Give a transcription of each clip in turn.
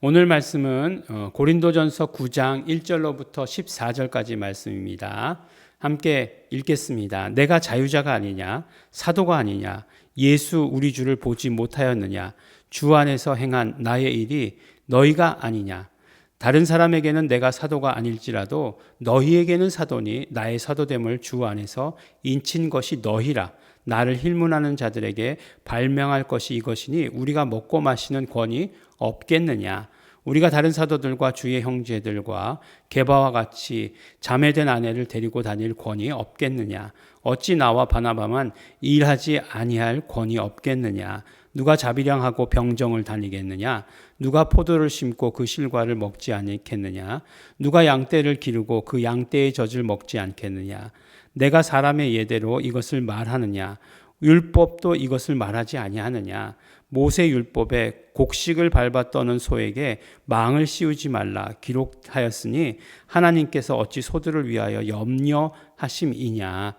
오늘 말씀은 고린도전서 9장 1절로부터 14절까지 말씀입니다. 함께 읽겠습니다. 내가 자유자가 아니냐? 사도가 아니냐? 예수 우리 주를 보지 못하였느냐? 주 안에서 행한 나의 일이 너희가 아니냐? 다른 사람에게는 내가 사도가 아닐지라도 너희에게는 사도니 나의 사도됨을 주 안에서 인친 것이 너희라. 나를 힐문하는 자들에게 발명할 것이 이것이니 우리가 먹고 마시는 권이 없겠느냐? 우리가 다른 사도들과 주의 형제들과 게바와 같이 자매된 아내를 데리고 다닐 권이 없겠느냐? 어찌 나와 바나바만 일하지 아니할 권이 없겠느냐? 누가 자비량하고 병정을 다니겠느냐? 누가 포도를 심고 그 실과를 먹지 않겠느냐? 누가 양떼를 기르고 그 양떼의 젖을 먹지 않겠느냐? 내가 사람의 예대로 이것을 말하느냐? 율법도 이것을 말하지 아니하느냐? 모세 율법에 곡식을 밟아 떠는 소에게 망을 씌우지 말라 기록하였으니 하나님께서 어찌 소들을 위하여 염려하심이냐?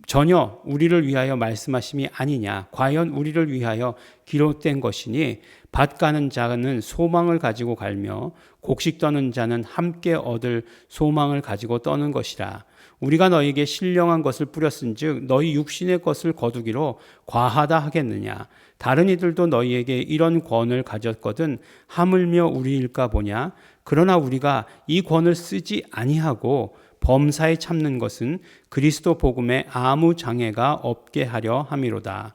전혀 우리를 위하여 말씀하심이 아니냐? 과연 우리를 위하여 기록된 것이니 밭 가는 자는 소망을 가지고 갈며 곡식 떠는 자는 함께 얻을 소망을 가지고 떠는 것이라. 우리가 너희에게 신령한 것을 뿌렸은즉 너희 육신의 것을 거두기로 과하다 하겠느냐? 다른 이들도 너희에게 이런 권을 가졌거든 하물며 우리일까 보냐? 그러나 우리가 이 권을 쓰지 아니하고 범사에 참는 것은 그리스도 복음에 아무 장애가 없게 하려 함이로다.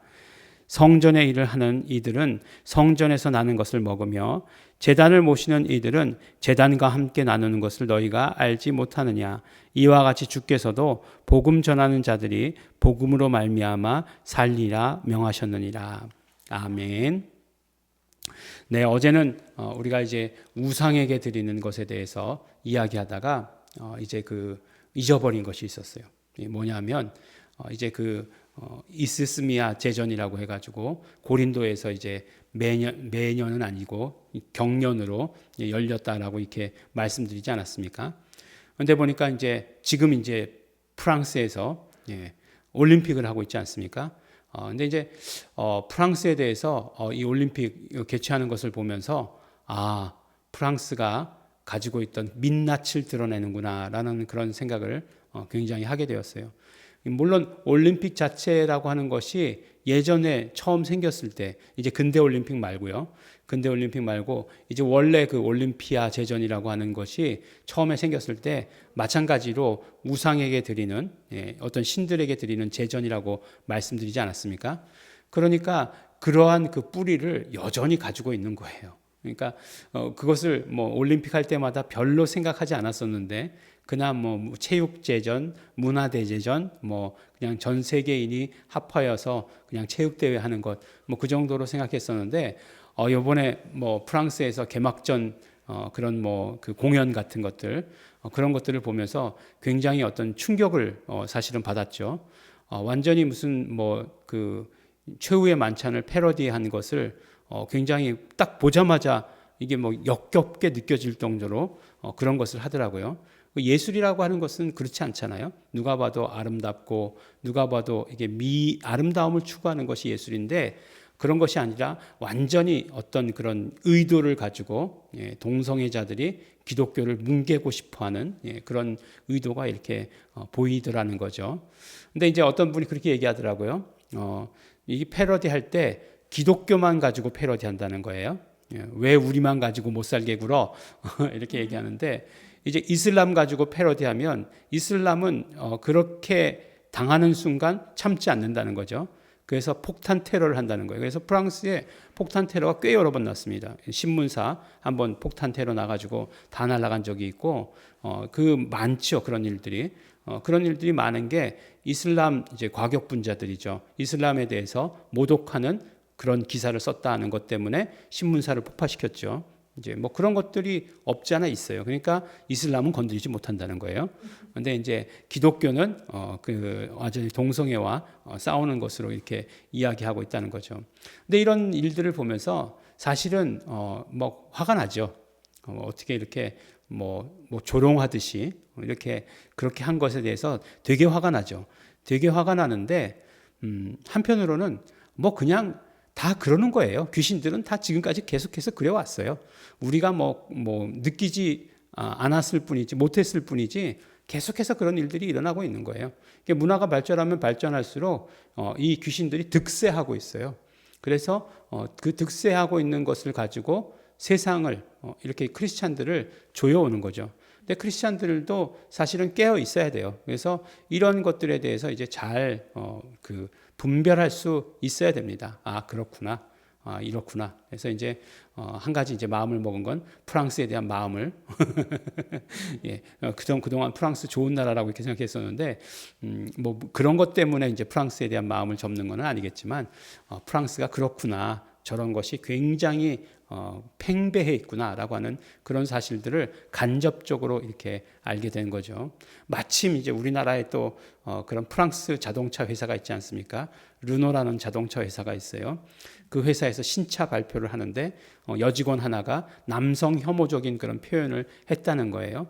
성전의 일을 하는 이들은 성전에서 나는 것을 먹으며 제단을 모시는 이들은 제단과 함께 나누는 것을 너희가 알지 못하느냐? 이와 같이 주께서도 복음 전하는 자들이 복음으로 말미암아 살리라 명하셨느니라. 아멘. 네, 어제는 우리가 이제 우상에게 드리는 것에 대해서 이야기하다가 이제 잊어버린 것이 있었어요. 뭐냐면 이제 이스스미아 제전이라고 해가지고 고린도에서 이제 매년은 아니고 경년으로 열렸다라고 이렇게 말씀드리지 않았습니까? 그런데 보니까 지금 프랑스에서 올림픽을 하고 있지 않습니까? 근데 이제 프랑스에 대해서 이 올림픽 개최하는 것을 보면서 프랑스가 가지고 있던 민낯을 드러내는구나라는 그런 생각을 굉장히 하게 되었어요. 물론 올림픽 자체라고 하는 것이 예전에 처음 생겼을 때 이제 근대 올림픽 말고요. 근대 올림픽 말고 이제 원래 올림피아 제전이라고 하는 것이 처음에 생겼을 때 마찬가지로 우상에게 드리는 어떤 신들에게 드리는 제전이라고 말씀드리지 않았습니까? 그러니까 그러한 뿌리를 여전히 가지고 있는 거예요. 그러니까 그것을 올림픽 할 때마다 별로 생각하지 않았었는데 그나 체육제전, 문화대제전, 그냥 전 세계인이 합하여서 그냥 체육대회 하는 것, 그 정도로 생각했었는데, 이번에 프랑스에서 개막전, 그런 공연 같은 것들, 그런 것들을 보면서 굉장히 어떤 충격을 사실은 받았죠. 완전히 무슨 최후의 만찬을 패러디한 것을 굉장히 딱 보자마자 이게 역겹게 느껴질 정도로 그런 것을 하더라고요. 예술이라고 하는 것은 그렇지 않잖아요. 누가 봐도 아름답고 누가 봐도 이게 아름다움을 추구하는 것이 예술인데 그런 것이 아니라 완전히 어떤 그런 의도를 가지고 동성애자들이 기독교를 뭉개고 싶어하는 그런 의도가 이렇게 보이더라는 거죠. 근데 이제 어떤 분이 그렇게 얘기하더라고요. 이 패러디 할 때 기독교만 가지고 패러디 한다는 거예요. 왜 우리만 가지고 못 살게 굴어? 이렇게 얘기하는데 이제 이슬람 가지고 패러디하면 이슬람은 그렇게 당하는 순간 참지 않는다는 거죠. 그래서 폭탄 테러를 한다는 거예요. 그래서 프랑스에 폭탄 테러가 꽤 여러 번 났습니다. 신문사 한번 폭탄 테러 나가지고 다 날아간 적이 있고 많죠. 그런 일들이. 그런 일들이 많은 게 이슬람 이제 과격분자들이죠. 이슬람에 대해서 모독하는 그런 기사를 썼다 하는 것 때문에 신문사를 폭파시켰죠. 이제 그런 것들이 없지 않아 있어요. 그러니까 이슬람은 건드리지 못한다는 거예요. 그런데 이제 기독교는 완전히 동성애와 싸우는 것으로 이렇게 이야기하고 있다는 거죠. 근데 이런 일들을 보면서 사실은 화가 나죠. 어떻게 이렇게 조롱하듯이 이렇게 그렇게 한 것에 대해서 되게 화가 나죠. 되게 화가 나는데 한편으로는 그냥 다 그러는 거예요. 귀신들은 다 지금까지 계속해서 그래왔어요. 우리가 느끼지 않았을 뿐이지, 못했을 뿐이지, 계속해서 그런 일들이 일어나고 있는 거예요. 문화가 발전하면 발전할수록 이 귀신들이 득세하고 있어요. 그래서 그 득세하고 있는 것을 가지고 세상을 이렇게 크리스찬들을 조여오는 거죠. 근데 크리스찬들도 사실은 깨어 있어야 돼요. 그래서 이런 것들에 대해서 이제 잘 분별할 수 있어야 됩니다. 아, 그렇구나. 아, 이렇구나. 그래서 이제 한 가지 이제 마음을 먹은 건 프랑스에 대한 마음을 예, 그동안 프랑스 좋은 나라라고 이렇게 생각했었는데 뭐 그런 것 때문에 이제 프랑스에 대한 마음을 접는 건 아니겠지만 프랑스가 그렇구나. 저런 것이 굉장히 팽배해 있구나라고 하는 그런 사실들을 간접적으로 이렇게 알게 된 거죠. 마침 이제 우리나라에 또 그런 프랑스 자동차 회사가 있지 않습니까? 르노라는 자동차 회사가 있어요. 그 회사에서 신차 발표를 하는데 여직원 하나가 남성 혐오적인 그런 표현을 했다는 거예요.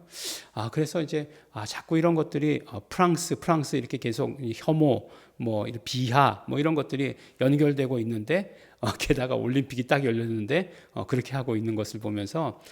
그래서 이제 자꾸 이런 것들이 프랑스 이렇게 계속 혐오, 비하, 이런 것들이 연결되고 있는데 게다가 올림픽이 딱 열렸는데 그렇게 하고 있는 것을 보면서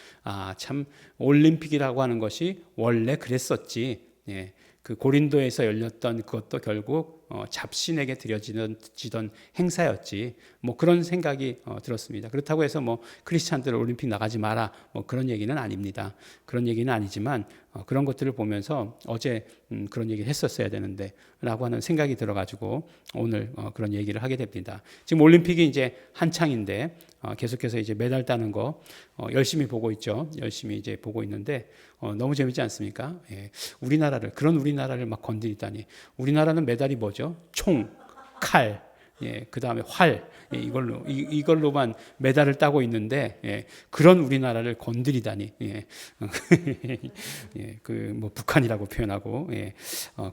참 올림픽이라고 하는 것이 원래 그랬었지. 예. 그 고린도에서 열렸던 그것도 결국 잡신에게 드려지던 행사였지. 그런 생각이 들었습니다. 그렇다고 해서 크리스찬들 올림픽 나가지 마라. 그런 얘기는 아닙니다. 그런 얘기는 아니지만 그런 것들을 보면서 어제 그런 얘기를 했었어야 되는데 라고 하는 생각이 들어가지고 오늘 그런 얘기를 하게 됩니다. 지금 올림픽이 이제 한창인데 계속해서 이제 메달 따는 거 열심히 보고 있죠. 열심히 이제 보고 있는데 너무 재밌지 않습니까? 예. 그런 우리나라를 막 건드리다니. 우리나라는 메달이 뭐죠? 총, 칼, 예, 그 다음에 활, 예, 이걸로만 메달을 따고 있는데, 예, 그런 우리나라를 건드리다니, 예, 예, 북한이라고 표현하고, 예,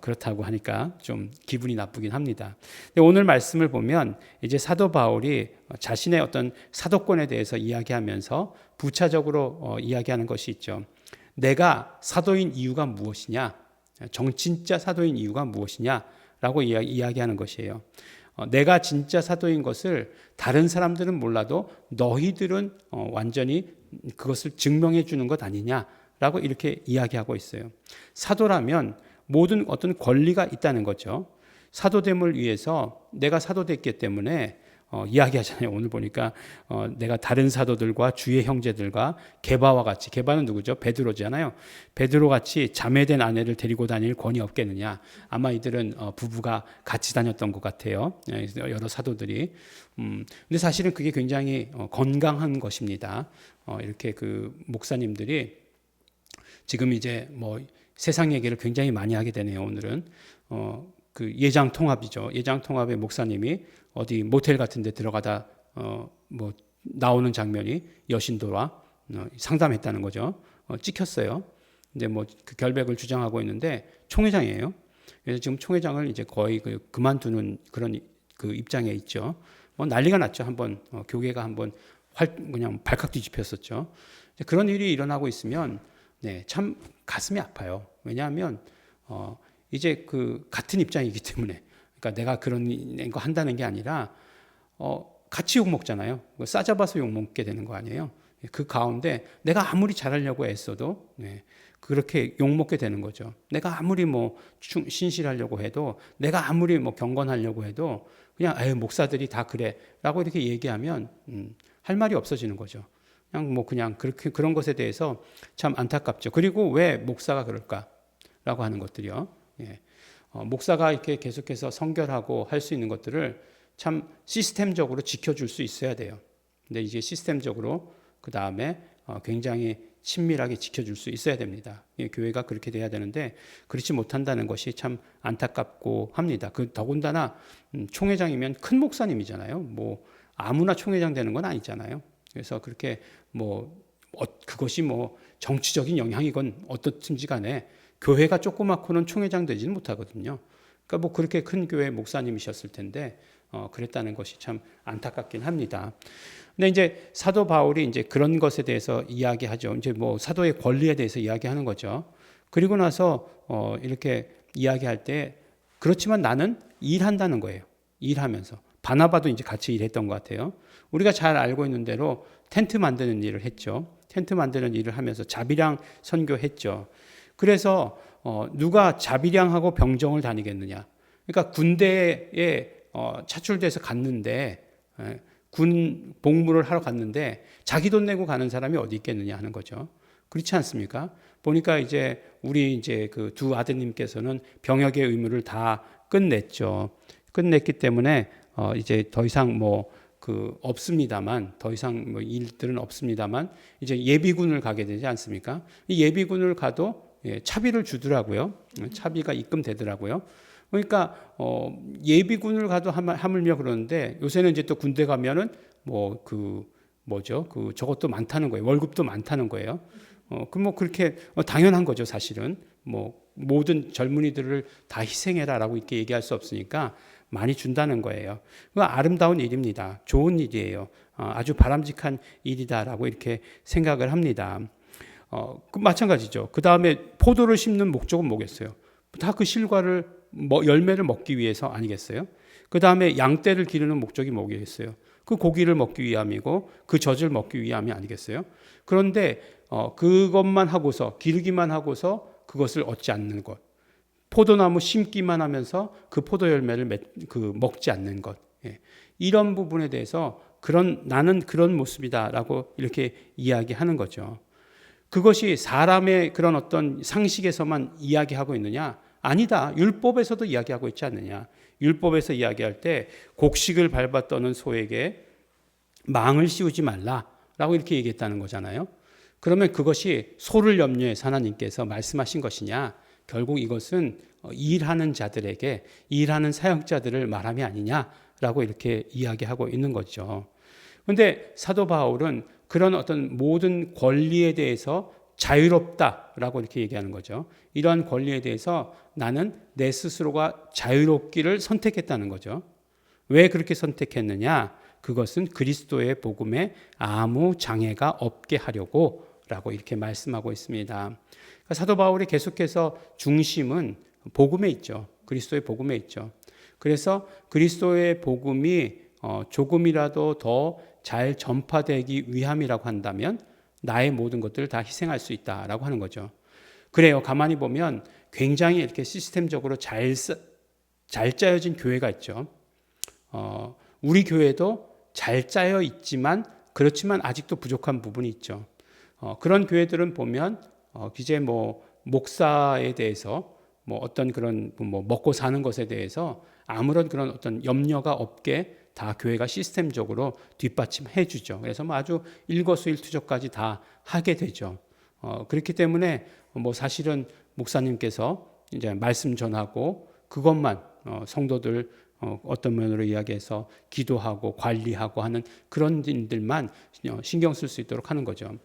그렇다고 하니까 좀 기분이 나쁘긴 합니다. 근데 오늘 말씀을 보면 이제 사도 바울이 자신의 어떤 사도권에 대해서 이야기하면서 부차적으로 이야기하는 것이 있죠. 내가 사도인 이유가 무엇이냐? 진짜 사도인 이유가 무엇이냐라고 이야기하는 것이에요. 내가 진짜 사도인 것을 다른 사람들은 몰라도 너희들은 완전히 그것을 증명해 주는 것 아니냐라고 이렇게 이야기하고 있어요. 사도라면 모든 어떤 권리가 있다는 거죠. 사도됨을 위해서 내가 사도됐기 때문에 이야기하잖아요. 오늘 보니까 내가 다른 사도들과 주의 형제들과 게바와 같이, 게바는 누구죠? 베드로잖아요. 베드로 같이 자매된 아내를 데리고 다닐 권위 없겠느냐. 아마 이들은 부부가 같이 다녔던 것 같아요. 여러 사도들이. 근데 사실은 그게 굉장히 건강한 것입니다. 이렇게 그 목사님들이 지금 이제 세상 얘기를 굉장히 많이 하게 되네요. 오늘은 그 예장 통합이죠. 예장 통합의 목사님이 어디 모텔 같은 데 들어가다 나오는 장면이 여신도와 상담했다는 거죠. 찍혔어요. 근데 그 결백을 주장하고 있는데 총회장이에요. 그래서 지금 총회장을 이제 거의 그만두는 그런 그 입장에 있죠. 난리가 났죠. 한번 교계가 한번 그냥 발칵 뒤집혔었죠. 그런 일이 일어나고 있으면 네, 참 가슴이 아파요. 왜냐하면 이제 그 같은 입장이기 때문에, 그러니까 내가 그런 거 한다는 게 아니라 같이 욕 먹잖아요. 싸잡아서 욕 먹게 되는 거 아니에요. 그 가운데 내가 아무리 잘하려고 애써도 그렇게 욕 먹게 되는 거죠. 내가 아무리 신실하려고 해도, 내가 아무리 경건하려고 해도 그냥 목사들이 다 그래라고 이렇게 얘기하면 할 말이 없어지는 거죠. 그냥 그렇게 그런 것에 대해서 참 안타깝죠. 그리고 왜 목사가 그럴까라고 하는 것들이요. 예. 목사가 이렇게 계속해서 선결하고 할 수 있는 것들을 참 시스템적으로 지켜줄 수 있어야 돼요. 근데 이제 시스템적으로 그 다음에 굉장히 친밀하게 지켜줄 수 있어야 됩니다. 예, 교회가 그렇게 돼야 되는데 그렇지 못한다는 것이 참 안타깝고 합니다. 더군다나 총회장이면 큰 목사님이잖아요. 아무나 총회장 되는 건 아니잖아요. 그래서 그렇게 그것이 정치적인 영향이건 어떻든지 간에 교회가 조그맣고는 총회장 되지는 못하거든요. 그러니까 그렇게 큰 교회 목사님이셨을 텐데 그랬다는 것이 참 안타깝긴 합니다. 근데 이제 사도 바울이 이제 그런 것에 대해서 이야기하죠. 이제 사도의 권리에 대해서 이야기하는 거죠. 그리고 나서 이렇게 이야기할 때 그렇지만 나는 일한다는 거예요. 일하면서 바나바도 이제 같이 일했던 것 같아요. 우리가 잘 알고 있는 대로 텐트 만드는 일을 했죠. 텐트 만드는 일을 하면서 자비량 선교했죠. 그래서 누가 자비량하고 병정을 다니겠느냐. 그러니까 군대에 차출돼서 갔는데 군 복무를 하러 갔는데 자기 돈 내고 가는 사람이 어디 있겠느냐 하는 거죠. 그렇지 않습니까? 보니까 이제 우리 이제 그 두 아드님께서는 병역의 의무를 다 끝냈죠. 끝냈기 때문에 이제 더 이상 뭐 그 없습니다만, 더 이상 뭐 일들은 없습니다만 이제 예비군을 가게 되지 않습니까? 이 예비군을 가도 차비를 주더라고요. 차비가 입금되더라고요. 그러니까 예비군을 가도 하물며 그러는데 요새는 이제 또 군대 가면은 뭐 그 뭐죠? 그 저것도 많다는 거예요. 월급도 많다는 거예요. 그 뭐 그렇게 당연한 거죠, 사실은. 뭐 모든 젊은이들을 다 희생해라라고 이렇게 얘기할 수 없으니까 많이 준다는 거예요. 그 아름다운 일입니다. 좋은 일이에요. 아주 바람직한 일이다라고 이렇게 생각을 합니다. 그 마찬가지죠. 그 다음에 포도를 심는 목적은 뭐겠어요? 다 그 실과를 열매를 먹기 위해서 아니겠어요? 그 다음에 양떼를 기르는 목적이 뭐겠어요? 그 고기를 먹기 위함이고 그 젖을 먹기 위함이 아니겠어요? 그런데 그것만 하고서 기르기만 하고서 그것을 얻지 않는 것, 포도나무 심기만 하면서 그 포도 열매를 먹지 않는 것, 이런 부분에 대해서 나는 그런 모습이다라고 이렇게 이야기하는 거죠. 그것이 사람의 그런 어떤 상식에서만 이야기하고 있느냐? 아니다. 율법에서도 이야기하고 있지 않느냐? 율법에서 이야기할 때 곡식을 밟아 떠는 소에게 망을 씌우지 말라라고 이렇게 얘기했다는 거잖아요. 그러면 그것이 소를 염려해서 하나님께서 말씀하신 것이냐? 결국 이것은 일하는 자들에게, 일하는 사역자들을 말함이 아니냐라고 이렇게 이야기하고 있는 거죠. 그런데 사도 바울은 그런 어떤 모든 권리에 대해서 자유롭다라고 이렇게 얘기하는 거죠. 이러한 권리에 대해서 나는 내 스스로가 자유롭기를 선택했다는 거죠. 왜 그렇게 선택했느냐? 그것은 그리스도의 복음에 아무 장애가 없게 하려고 라고 이렇게 말씀하고 있습니다. 그러니까 사도 바울이 계속해서 중심은 복음에 있죠. 그리스도의 복음에 있죠. 그래서 그리스도의 복음이 조금이라도 더 잘 전파되기 위함이라고 한다면 나의 모든 것들을 다 희생할 수 있다라고 하는 거죠. 그래요. 가만히 보면 굉장히 이렇게 시스템적으로 잘 짜여진 교회가 있죠. 우리 교회도 잘 짜여 있지만 그렇지만 아직도 부족한 부분이 있죠. 그런 교회들은 보면 이제 뭐 목사에 대해서 뭐 어떤 그런 뭐 먹고 사는 것에 대해서 아무런 그런 어떤 염려가 없게 다 교회가 시스템적으로 뒷받침해 주죠. 그래서 뭐 아주 일거수일투족까지 다 하게 되죠. 그렇기 때문에 뭐 사실은 목사님께서 이제 말씀 전하고 그것만 성도들 어떤 면으로 이야기해서 기도하고 관리하고 하는 그런 일들만 신경 쓸 수 있도록 하는 거죠.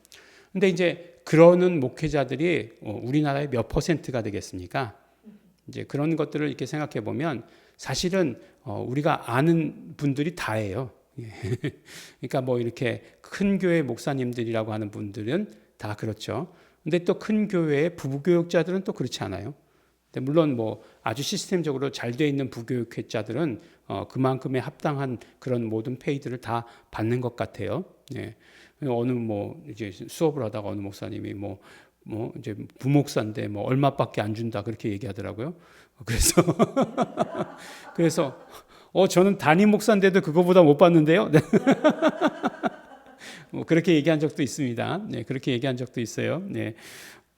근데 이제 그러는 목회자들이 우리나라의 몇 퍼센트가 되겠습니까? 이제 그런 것들을 이렇게 생각해 보면 사실은 우리가 아는 분들이 다예요. 그러니까 뭐 이렇게 큰 교회 목사님들이라고 하는 분들은 다 그렇죠. 근데 또 큰 교회의 부교육자들은 또 그렇지 않아요. 물론 뭐 아주 시스템적으로 잘 돼 있는 부교육자들은 그만큼의 합당한 그런 모든 페이들을 다 받는 것 같아요. 어느 뭐 이제 수업을 하다가 어느 목사님이 뭐 이제 부목사인데 뭐 얼마밖에 안 준다 그렇게 얘기하더라고요. 그래서 저는 담임 목사인데도 그거보다 못 받는데요. 뭐 그렇게 얘기한 적도 있습니다. 네, 그렇게 얘기한 적도 있어요. 네.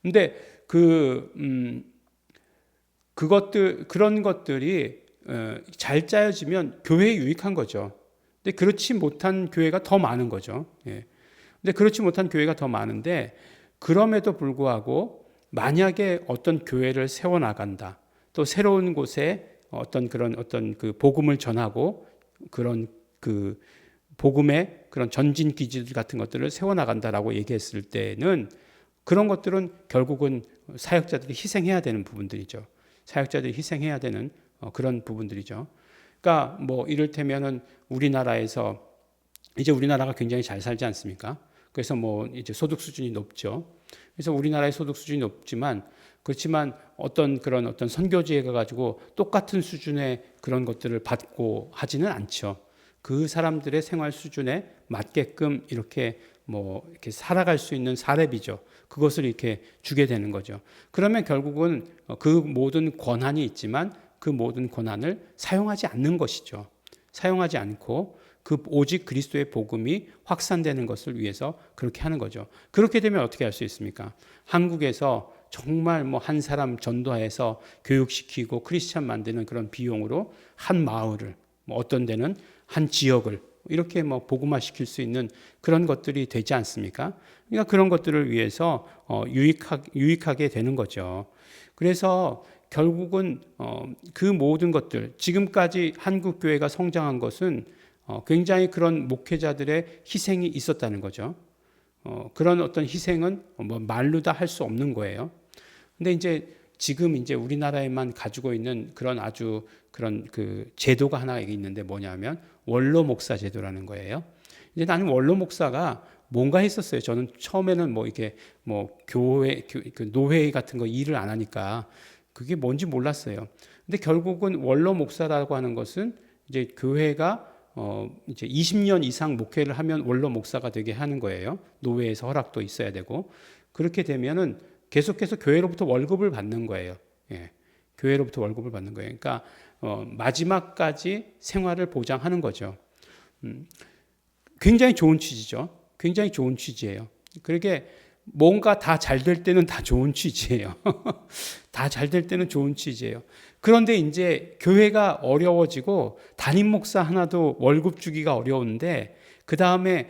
근데 그런 것들이 잘 짜여지면 교회에 유익한 거죠. 근데 그렇지 못한 교회가 더 많은 거죠. 예. 근데 그렇지 못한 교회가 더 많은데 그럼에도 불구하고 만약에 어떤 교회를 세워 나간다. 또 새로운 곳에 어떤 그 복음을 전하고 그런 그 복음의 그런 전진 기지들 같은 것들을 세워 나간다라고 얘기했을 때는 그런 것들은 결국은 사역자들이 희생해야 되는 부분들이죠. 사역자들이 희생해야 되는 그런 부분들이죠. 그러니까 뭐 이를테면은 우리나라에서 이제 우리나라가 굉장히 잘 살지 않습니까? 그래서 뭐 이제 소득 수준이 높죠. 그래서 우리나라의 소득 수준이 높지만 그렇지만 어떤 선교지에 가가지고 똑같은 수준의 그런 것들을 받고 하지는 않죠. 그 사람들의 생활 수준에 맞게끔 이렇게 뭐 이렇게 살아갈 수 있는 사례비죠. 그것을 이렇게 주게 되는 거죠. 그러면 결국은 그 모든 권한이 있지만 그 모든 권한을 사용하지 않는 것이죠. 사용하지 않고 오직 그리스도의 복음이 확산되는 것을 위해서 그렇게 하는 거죠. 그렇게 되면 어떻게 할 수 있습니까? 한국에서 정말 뭐 한 사람 전도해서 교육시키고 크리스찬 만드는 그런 비용으로 한 마을을, 뭐 어떤 데는 한 지역을 이렇게 뭐 복음화시킬 수 있는 그런 것들이 되지 않습니까? 그러니까 그런 것들을 위해서 유익하게 되는 거죠. 그래서 결국은 그 모든 것들, 지금까지 한국 교회가 성장한 것은 굉장히 그런 목회자들의 희생이 있었다는 거죠. 그런 어떤 희생은 뭐 말로 다 할 수 없는 거예요. 근데 이제 지금 이제 우리나라에만 가지고 있는 그런 아주 그런 그 제도가 하나 있는데 뭐냐면 원로 목사 제도라는 거예요. 이제 나는 원로 목사가 뭔가 했었어요. 저는 처음에는 뭐 이렇게 뭐 교회 그 노회 같은 거 일을 안 하니까 그게 뭔지 몰랐어요. 근데 결국은 원로 목사라고 하는 것은 이제 교회가 이제 20년 이상 목회를 하면 원로 목사가 되게 하는 거예요. 노회에서 허락도 있어야 되고 그렇게 되면은 계속해서 교회로부터 월급을 받는 거예요. 예, 교회로부터 월급을 받는 거예요. 그러니까 마지막까지 생활을 보장하는 거죠. 굉장히 좋은 취지죠. 굉장히 좋은 취지예요. 그러게 뭔가 다 잘 될 때는 다 좋은 취지예요. 다 잘 될 때는 좋은 취지예요. 그런데 이제 교회가 어려워지고 담임 목사 하나도 월급 주기가 어려운데 그 다음에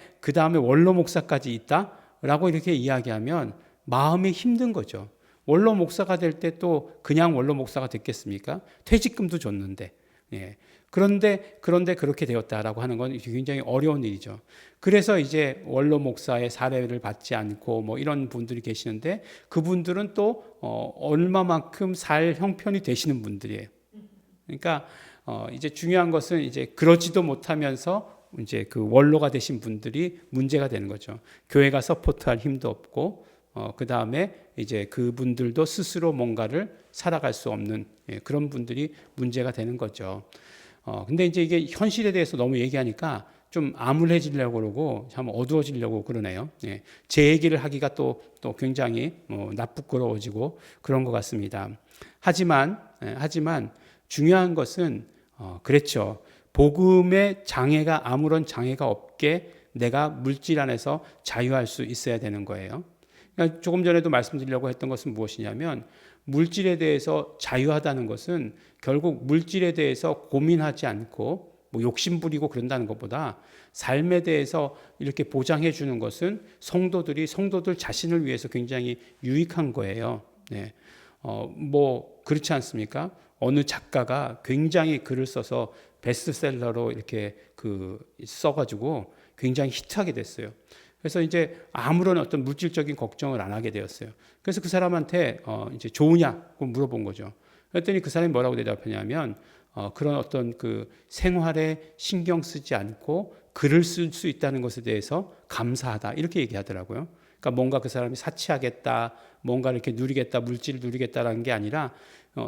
원로 목사까지 있다라고 이렇게 이야기하면 마음이 힘든 거죠. 원로 목사가 될 때 또 그냥 원로 목사가 됐겠습니까? 퇴직금도 줬는데. 예. 그런데 그렇게 되었다라고 하는 건 굉장히 어려운 일이죠. 그래서 이제 원로 목사의 사례를 받지 않고 뭐 이런 분들이 계시는데 그분들은 또 얼마만큼 살 형편이 되시는 분들이에요. 그러니까 이제 중요한 것은 이제 그러지도 못하면서 이제 그 원로가 되신 분들이 문제가 되는 거죠. 교회가 서포트할 힘도 없고 그 다음에 이제 그분들도 스스로 뭔가를 살아갈 수 없는 그런 분들이 문제가 되는 거죠. 근데 이제 이게 현실에 대해서 너무 얘기하니까 좀 암울해지려고 그러고 참 어두워지려고 그러네요. 예. 제 얘기를 하기가 또 굉장히 나쁘끄러워지고 그런 것 같습니다. 하지만 중요한 것은 그렇죠. 복음의 장애가 아무런 장애가 없게 내가 물질 안에서 자유할 수 있어야 되는 거예요. 그러니까 조금 전에도 말씀드리려고 했던 것은 무엇이냐면 물질에 대해서 자유하다는 것은 결국 물질에 대해서 고민하지 않고 뭐 욕심부리고 그런다는 것보다 삶에 대해서 이렇게 보장해 주는 것은 성도들 자신을 위해서 굉장히 유익한 거예요. 네. 뭐 그렇지 않습니까? 어느 작가가 굉장히 글을 써서 베스트셀러로 이렇게 써가지고 굉장히 히트하게 됐어요. 그래서 이제 아무런 어떤 물질적인 걱정을 안 하게 되었어요. 그래서 그 사람한테 이제 좋으냐고 물어본 거죠. 그랬더니 그 사람이 뭐라고 대답하냐면 그런 어떤 그 생활에 신경 쓰지 않고 글을 쓸 수 있다는 것에 대해서 감사하다 이렇게 얘기하더라고요. 그러니까 뭔가 그 사람이 사치하겠다, 뭔가 이렇게 누리겠다, 물질을 누리겠다라는 게 아니라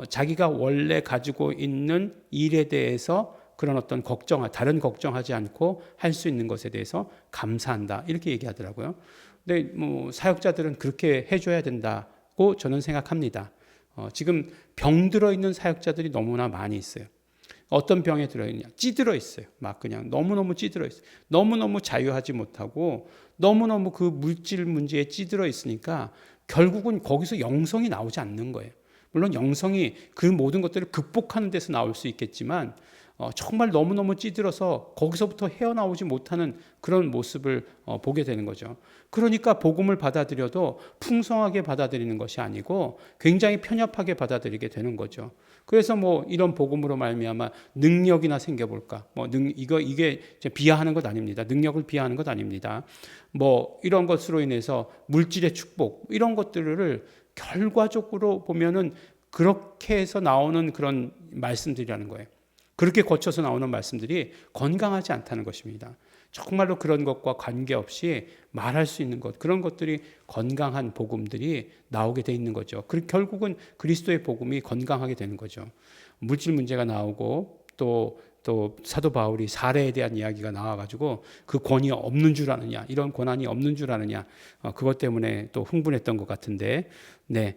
자기가 원래 가지고 있는 일에 대해서 그런 어떤 다른 걱정하지 않고 할 수 있는 것에 대해서 감사한다 이렇게 얘기하더라고요. 근데 뭐 사역자들은 그렇게 해줘야 된다고 저는 생각합니다. 지금 병 들어 있는 사역자들이 너무나 많이 있어요. 어떤 병에 들어있냐? 찌들어 있어요. 막 그냥 너무너무 찌들어 있어요. 너무너무 자유하지 못하고 너무너무 그 물질 문제에 찌들어 있으니까 결국은 거기서 영성이 나오지 않는 거예요. 물론 영성이 그 모든 것들을 극복하는 데서 나올 수 있겠지만 정말 너무너무 찌들어서 거기서부터 헤어나오지 못하는 그런 모습을 보게 되는 거죠. 그러니까 복음을 받아들여도 풍성하게 받아들이는 것이 아니고 굉장히 편협하게 받아들이게 되는 거죠. 그래서 뭐 이런 복음으로 말미암아 능력이나 생겨볼까? 이게 비하하는 것 아닙니다. 능력을 비하하는 것 아닙니다. 뭐 이런 것으로 인해서 물질의 축복 이런 것들을 결과적으로 보면은 그렇게 해서 나오는 그런 말씀들이라는 거예요. 그렇게 거쳐서 나오는 말씀들이 건강하지 않다는 것입니다. 정말로 그런 것과 관계없이 말할 수 있는 것, 그런 것들이 건강한 복음들이 나오게 돼 있는 거죠. 결국은 그리스도의 복음이 건강하게 되는 거죠. 물질 문제가 나오고 또 또 사도 바울이 사례에 대한 이야기가 나와가지고 그 권위 없는 줄 아느냐, 이런 권한이 없는 줄 아느냐, 그것 때문에 또 흥분했던 것 같은데, 네,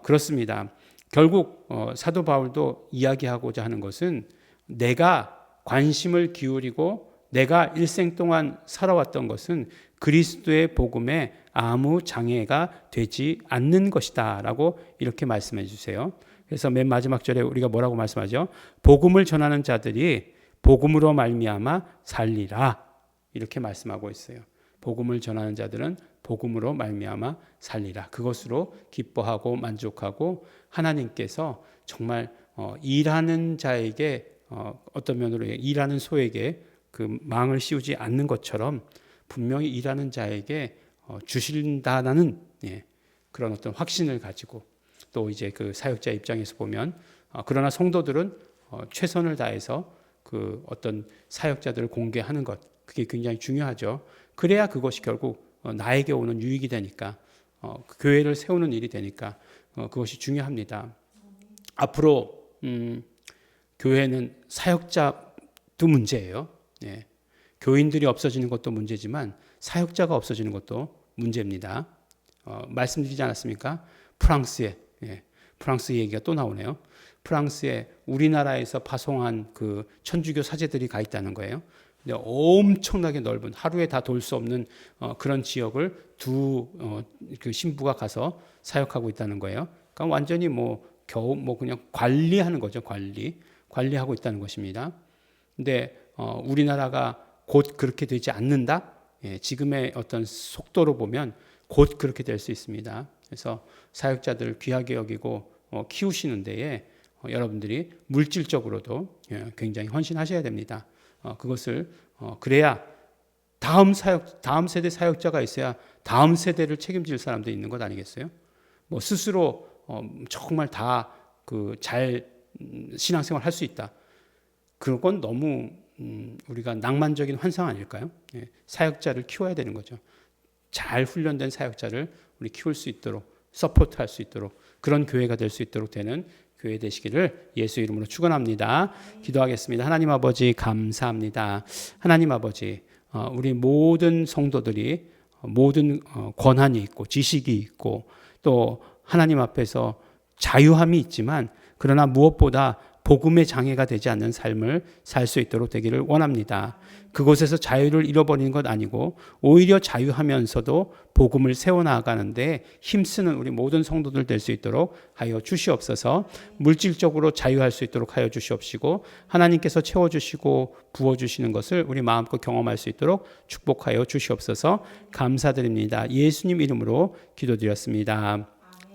그렇습니다. 결국 사도 바울도 이야기하고자 하는 것은 내가 관심을 기울이고 내가 일생 동안 살아왔던 것은 그리스도의 복음에 아무 장애가 되지 않는 것이다 라고 이렇게 말씀해 주세요. 그래서 맨 마지막 절에 우리가 뭐라고 말씀하죠? 복음을 전하는 자들이 복음으로 말미암아 살리라, 이렇게 말씀하고 있어요. 복음을 전하는 자들은 복음으로 말미암아 살리라. 그것으로 기뻐하고 만족하고 하나님께서 정말 일하는 자에게 어떤 면으로 일하는 소에게 그 망을 씌우지 않는 것처럼 분명히 일하는 자에게 주신다는 그런 어떤 확신을 가지고, 또 이제 그 사역자 입장에서 보면 그러나 성도들은 최선을 다해서 그 어떤 사역자들을 공개하는 것, 그게 굉장히 중요하죠. 그래야 그것이 결국 나에게 오는 유익이 되니까, 교회를 세우는 일이 되니까 그것이 중요합니다. 앞으로 교회는 사역자도 문제예요. 예. 교인들이 없어지는 것도 문제지만 사역자가 없어지는 것도 문제입니다. 말씀드리지 않았습니까? 프랑스 얘기가 또 나오네요. 프랑스에 우리나라에서 파송한 그 천주교 사제들이 가 있다는 거예요. 근데 엄청나게 넓은, 하루에 다 돌 수 없는 그런 지역을 그 신부가 가서 사역하고 있다는 거예요. 그러니까 완전히 겨우 그냥 관리하는 거죠. 관리하고 있다는 것입니다. 근데 우리나라가 곧 그렇게 되지 않는다? 지금의 어떤 속도로 보면 곧 그렇게 될 수 있습니다. 그래서 사역자들을 귀하게 여기고 키우시는 데에 여러분들이 물질적으로도 굉장히 헌신하셔야 됩니다. 그것을 그래야 다음 세대 사역자가 있어야 다음 세대를 책임질 사람도 있는 것 아니겠어요? 스스로 정말 다 잘 신앙생활 할 수 있다. 그건 너무 우리가 낭만적인 환상 아닐까요? 사역자를 키워야 되는 거죠. 잘 훈련된 사역자를 우리 키울 수 있도록, 서포트할 수 있도록, 그런 교회가 될 수 있도록 되는 교회 되시기를 예수 이름으로 축원합니다. 기도하겠습니다. 하나님 아버지 감사합니다. 하나님 아버지, 우리 모든 성도들이 모든 권한이 있고 지식이 있고 또 하나님 앞에서 자유함이 있지만, 그러나 무엇보다 복음의 장애가 되지 않는 삶을 살 수 있도록 되기를 원합니다. 그곳에서 자유를 잃어버리는 것 아니고 오히려 자유하면서도 복음을 세워나가는데 힘쓰는 우리 모든 성도들 될 수 있도록 하여 주시옵소서. 물질적으로 자유할 수 있도록 하여 주시옵시고, 하나님께서 채워주시고 부어주시는 것을 우리 마음껏 경험할 수 있도록 축복하여 주시옵소서. 감사드립니다. 예수님 이름으로 기도드렸습니다.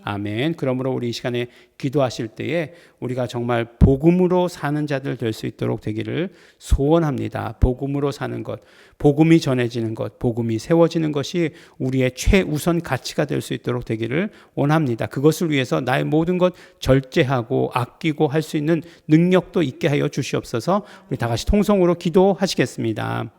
아멘. 그러므로 우리 이 시간에 기도하실 때에 우리가 정말 복음으로 사는 자들 될 수 있도록 되기를 소원합니다. 복음으로 사는 것, 복음이 전해지는 것, 복음이 세워지는 것이 우리의 최우선 가치가 될 수 있도록 되기를 원합니다. 그것을 위해서 나의 모든 것 절제하고 아끼고 할 수 있는 능력도 있게 하여 주시옵소서. 우리 다 같이 통성으로 기도하시겠습니다.